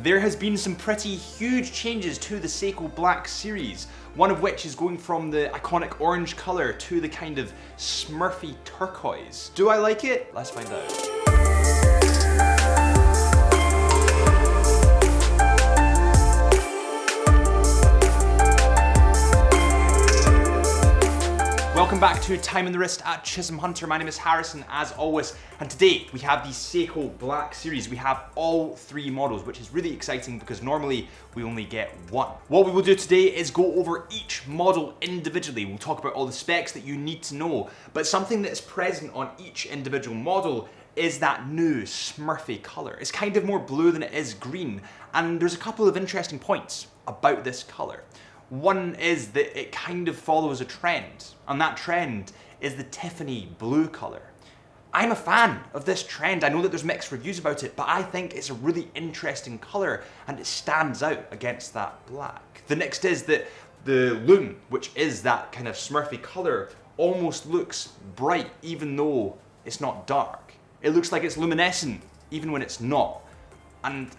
There has been some pretty huge changes to the Seiko Black Series, one of which is going from the iconic orange colour to the kind of smurfy turquoise. Do I like it? Let's find out. Welcome back to Time on the Wrist at Chisholm Hunter. My name is Harrison, as always, and today we have the Seiko Black Series. We have all three models, which is really exciting because normally we only get one. What we will do today is go over each model individually. We'll talk about all the specs that you need to know, but something that is present on each individual model is that new smurfy colour. It's kind of more blue than it is green, and there's a couple of interesting points about this colour. One is that it kind of follows a trend, and that trend is the Tiffany blue colour. I'm a fan of this trend. I know that there's mixed reviews about it, but I think it's a really interesting colour and it stands out against that black. The next is that the loom, which is that kind of smurfy colour, almost looks bright even though it's not dark. It looks like it's luminescent even when it's not, and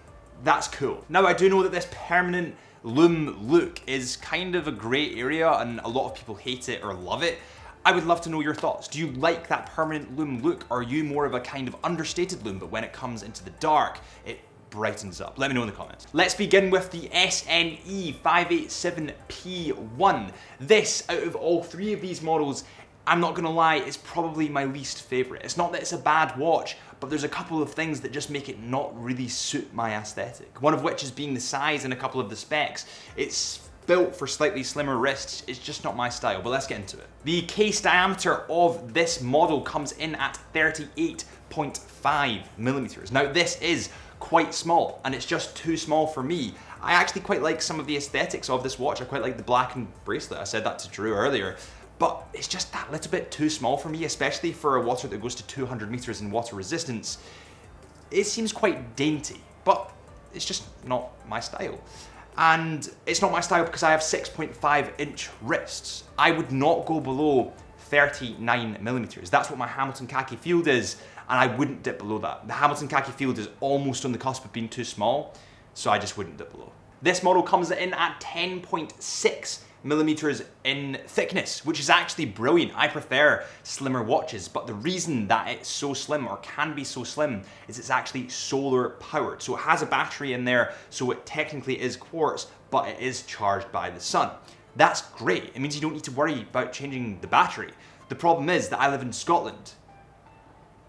that's cool. Now, I do know that this permanent loom look is kind of a grey area and a lot of people hate it or love it. I would love to know your thoughts. Do you like that permanent loom look, or are you more of a kind of understated loom, but when it comes into the dark, it brightens up? Let me know in the comments. Let's begin with the SNE 587P1. This, out of all three of these models, I'm not gonna lie, is probably my least favourite. It's not that it's a bad watch, but there's a couple of things that just make it not really suit my aesthetic. One of which is being the size and a couple of the specs. It's built for slightly slimmer wrists. It's just not my style, but let's get into it. The case diameter of this model comes in at 38.5 millimeters. Now, this is quite small, and it's just too small for me. I actually quite like some of the aesthetics of this watch. I quite like the blackened bracelet. I said that to Drew earlier. But it's just that little bit too small for me, especially for a watch that goes to 200 meters in water resistance. It seems quite dainty, but it's just not my style. And it's not my style because I have 6.5-inch wrists. I would not go below 39 millimeters. That's what my Hamilton khaki field is, and I wouldn't dip below that. The Hamilton khaki field is almost on the cusp of being too small, so I just wouldn't dip below. This model comes in at 10.6 millimeters in thickness, which is actually brilliant. I prefer slimmer watches, but the reason that it's so slim, or can be so slim, is it's actually solar powered. So it has a battery in there, so it technically is quartz, but it is charged by the sun. That's great. It means you don't need to worry about changing the battery. The problem is that I live in Scotland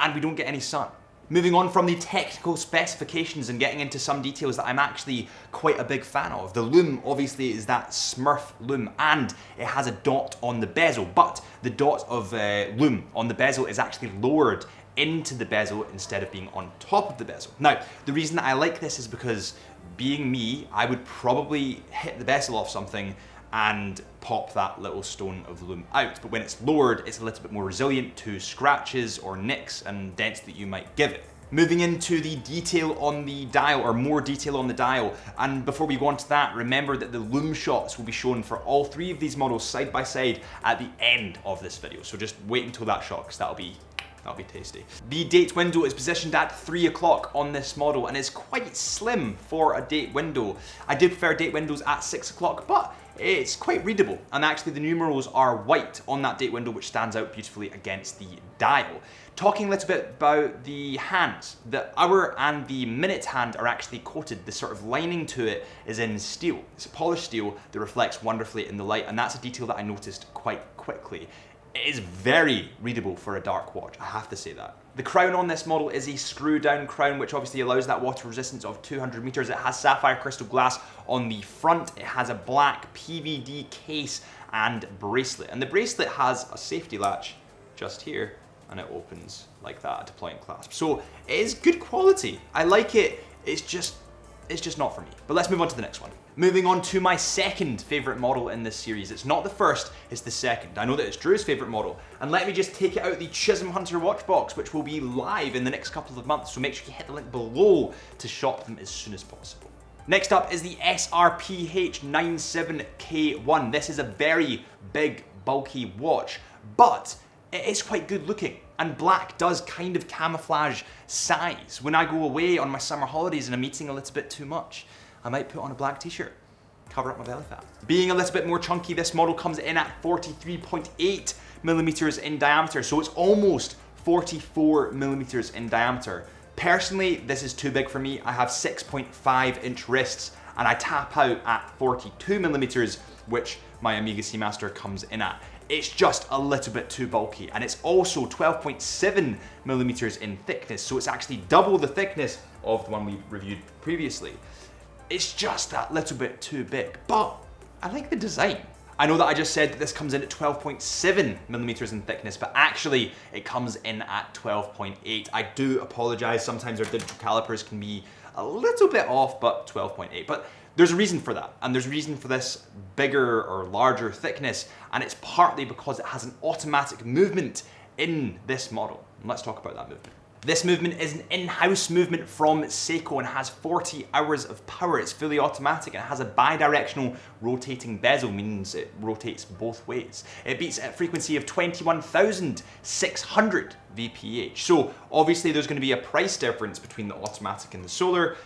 and we don't get any sun. Moving on from the technical specifications and getting into some details that I'm actually quite a big fan of. The loom obviously is that Smurf loom, and it has a dot on the bezel, but the dot of loom on the bezel is actually lowered into the bezel instead of being on top of the bezel. Now, the reason that I like this is because, being me, I would probably hit the bezel off something and pop that little stone of loom out. But when it's lowered, it's a little bit more resilient to scratches or nicks and dents that you might give it. Moving into the detail on the dial, or more detail on the dial. And before we go on to that, remember that the Loom shots will be shown for all three of these models side by side at the end of this video. So just wait until that shot, because that'll be tasty. The date window is positioned at 3 o'clock on this model and is quite slim for a date window. I do prefer date windows at 6 o'clock, but it's quite readable, and actually the numerals are white on that date window, which stands out beautifully against the dial. Talking a little bit about the hands, the hour and the minute hand are actually coated. The sort of lining to it is in steel. It's a polished steel that reflects wonderfully in the light, and that's a detail that I noticed quite quickly. It is very readable for a dark watch, I have to say that. The crown on this model is a screw down crown, which obviously allows that water resistance of 200 meters. It has sapphire crystal glass on the front. It has a black PVD case and bracelet. And the bracelet has a safety latch just here, and it opens like that at deploying clasp. So it is good quality. I like it. It's just not for me. But let's move on to the next one. Moving on to my second favorite model in this series. It's not the first, it's the second. I know that it's Drew's favorite model. And let me just take it out the Chisholm Hunter watch box, which will be live in the next couple of months. So make sure you hit the link below to shop them as soon as possible. Next up is the SRPH97K1. This is a very big, bulky watch, but it is quite good looking. And black does kind of camouflage size. When I go away on my summer holidays and I'm eating a little bit too much, I might put on a black t-shirt, cover up my belly fat. Being a little bit more chunky, this model comes in at 43.8 millimeters in diameter, so it's almost 44 millimeters in diameter. Personally, this is too big for me. I have 6.5 inch wrists and I tap out at 42 millimeters, which my Amiga Seamaster comes in at. It's just a little bit too bulky, and it's also 12.7 millimeters in thickness, so it's actually double the thickness of the one we reviewed previously. It's just that little bit too big, but I like the design. I know that I just said that this comes in at 12.7 millimeters in thickness, but actually it comes in at 12.8. I do apologize, sometimes our digital calipers can be a little bit off, but 12.8. But there's a reason for that, and there's a reason for this bigger or larger thickness, and it's partly because it has an automatic movement in this model. And let's talk about that movement. This movement is an in-house movement from Seiko and has 40 hours of power. It's fully automatic and it has a bi-directional rotating bezel, means it rotates both ways. It beats at a frequency of 21,600 VPH. So obviously there's going to be a price difference between the automatic and the solar,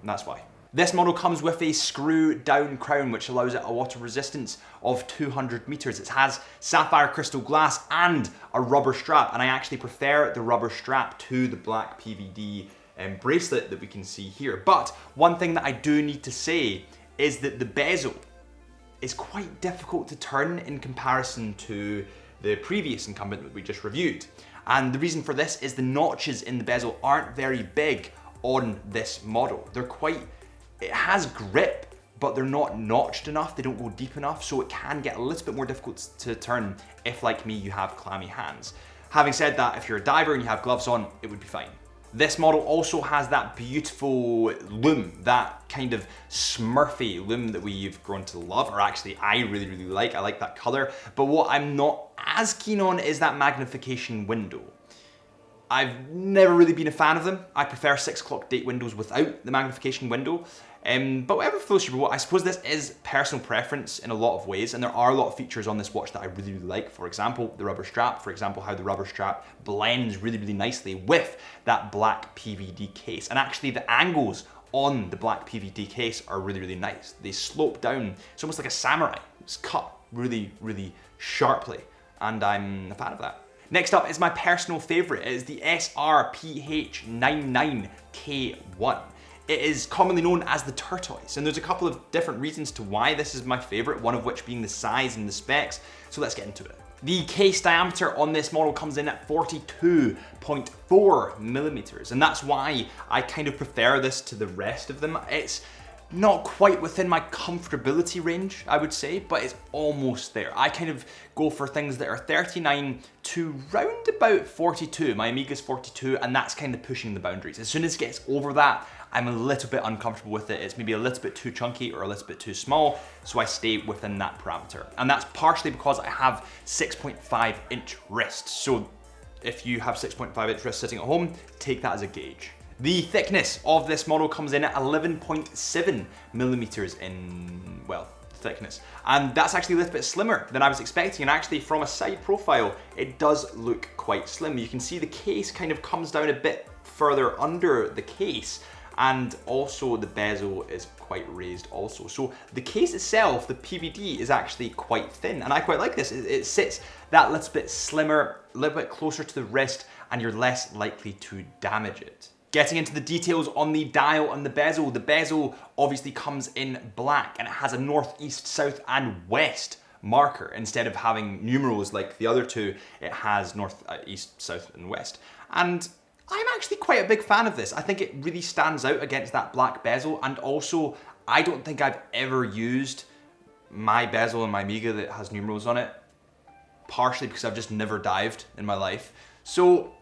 and that's why. This model comes with a screw down crown, which allows it a water resistance of 200 meters. It has sapphire crystal glass and a rubber strap, and I actually prefer the rubber strap to the black PVD bracelet that we can see here. But one thing that I do need to say is that the bezel is quite difficult to turn in comparison to the previous incumbent that we just reviewed. And the reason for this is the notches in the bezel aren't very big on this model. It has grip, but they're not notched enough, they don't go deep enough, so it can get a little bit more difficult to turn if, like me, you have clammy hands. Having said that, if you're a diver and you have gloves on, it would be fine. This model also has that beautiful loom, that kind of smurfy loom that we've grown to love, or actually I really, really like. I like that color, but what I'm not as keen on is that magnification window. I've never really been a fan of them. I prefer 6 o'clock date windows without the magnification window. But whatever floats your boat, I suppose this is personal preference in a lot of ways, and there are a lot of features on this watch that I really, really like. For example, the rubber strap. For example, how the rubber strap blends really, really nicely with that black PVD case. And actually the angles on the black PVD case are really, really nice. They slope down. It's almost like a samurai. It's cut really, really sharply, and I'm a fan of that. Next up is my personal favorite. It is the SRPH99K1. It is commonly known as the Tortoise, and there's a couple of different reasons to why this is my favorite, one of which being the size and the specs, so let's get into it. The case diameter on this model comes in at 42.4 millimeters, and that's why I kind of prefer this to the rest of them. It's not quite within my comfortability range, I would say, but it's almost there. I kind of go for things that are 39 to round about 42. My Amiga's 42, and that's kind of pushing the boundaries. As soon as it gets over that, I'm a little bit uncomfortable with it. It's maybe a little bit too chunky or a little bit too small, so I stay within that parameter. And that's partially because I have 6.5 inch wrists. So if you have 6.5 inch wrists sitting at home, take that as a gauge. The thickness of this model comes in at 11.7 millimeters in, well, thickness. And that's actually a little bit slimmer than I was expecting. And actually from a side profile, it does look quite slim. You can see the case kind of comes down a bit further under the case. And also the bezel is quite raised also. So the case itself, the PVD, is actually quite thin. And I quite like this. It sits that little bit slimmer, a little bit closer to the wrist, and you're less likely to damage it. Getting into the details on the dial and the bezel obviously comes in black, and it has a north, east, south, and west marker. Instead of having numerals like the other two, it has north, east, south, and west. And I'm actually quite a big fan of this. I think it really stands out against that black bezel, and also I don't think I've ever used my bezel in my Amiga that has numerals on it, partially because I've just never dived in my life. So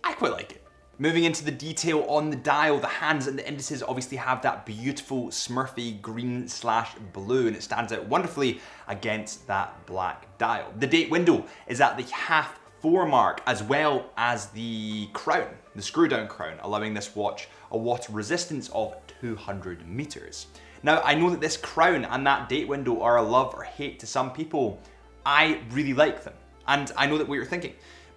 I quite like it. Moving into the detail on the dial, the hands and the indices obviously have that beautiful Smurfy green/blue, and it stands out wonderfully against that black dial. The date window is at the 1/2-4 mark, as well as the crown, the screw down crown, allowing this watch a water resistance of 200 meters. Now, I know that this crown and that date window are a love or hate to some people. I really like them, and I know that what you're thinking.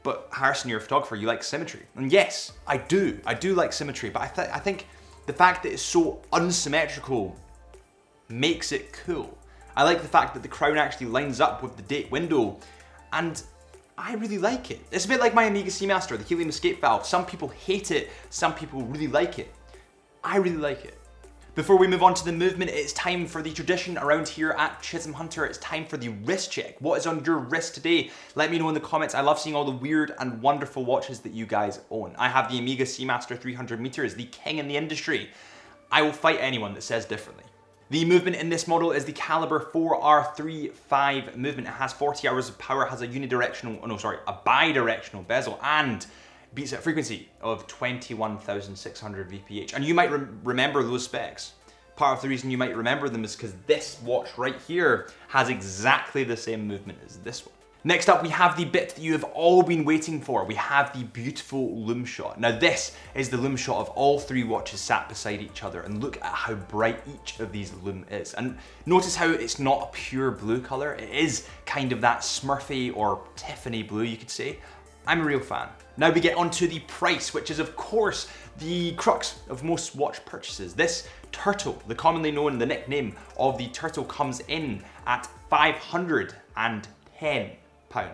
but Harrison, you're a photographer, you like symmetry. And yes, I do like symmetry, but I think the fact that it's so unsymmetrical makes it cool. I like the fact that the crown actually lines up with the date window, and I really like it. It's a bit like my Omega Seamaster, the helium escape valve. Some people hate it, some people really like it. I really like it. Before we move on to the movement, it's time for the tradition around here at Chisholm Hunter. It's time for the wrist check. What is on your wrist today? Let me know in the comments. I love seeing all the weird and wonderful watches that you guys own. I have the Omega Seamaster 300 meters, the king in the industry. I will fight anyone that says differently. The movement in this model is the caliber 4R35 movement. It has 40 hours of power, has a bidirectional bezel, and beats at a frequency of 21,600 VPH. And you might remember those specs. Part of the reason you might remember them is because this watch right here has exactly the same movement as this one. Next up, we have the bit that you have all been waiting for. We have the beautiful Loom Shot. Now this is the Loom Shot of all three watches sat beside each other, and look at how bright each of these Loom is. And notice how it's not a pure blue color. It is kind of that Smurfy or Tiffany blue, you could say. I'm a real fan. Now we get onto the price, which is of course the crux of most watch purchases. This Turtle, the commonly known, the nickname of the Turtle, comes in at £510.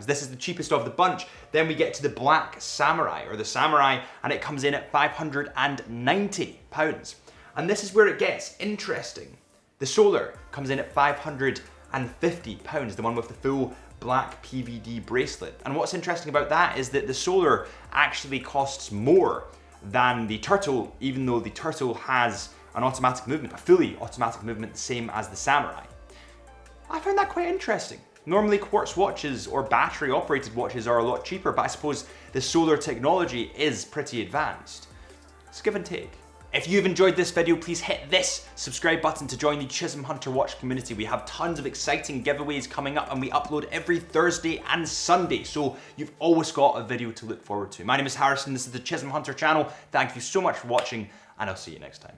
This is the cheapest of the bunch. Then we get to the Black Samurai, or the Samurai, and it comes in at £590. And this is where it gets interesting. The Solar comes in at £550, the one with the full black PVD bracelet. And what's interesting about that is that the Solar actually costs more than the Turtle, even though the Turtle has an automatic movement, a fully automatic movement, the same as the Samurai. I found that quite interesting. Normally quartz watches or battery operated watches are a lot cheaper, but I suppose the solar technology is pretty advanced. It's give and take. If you've enjoyed this video, please hit this subscribe button to join the Chisholm Hunter watch community. We have tons of exciting giveaways coming up, and we upload every Thursday and Sunday, so you've always got a video to look forward to. My name is Harrison, this is the Chisholm Hunter channel. Thank you so much for watching, and I'll see you next time.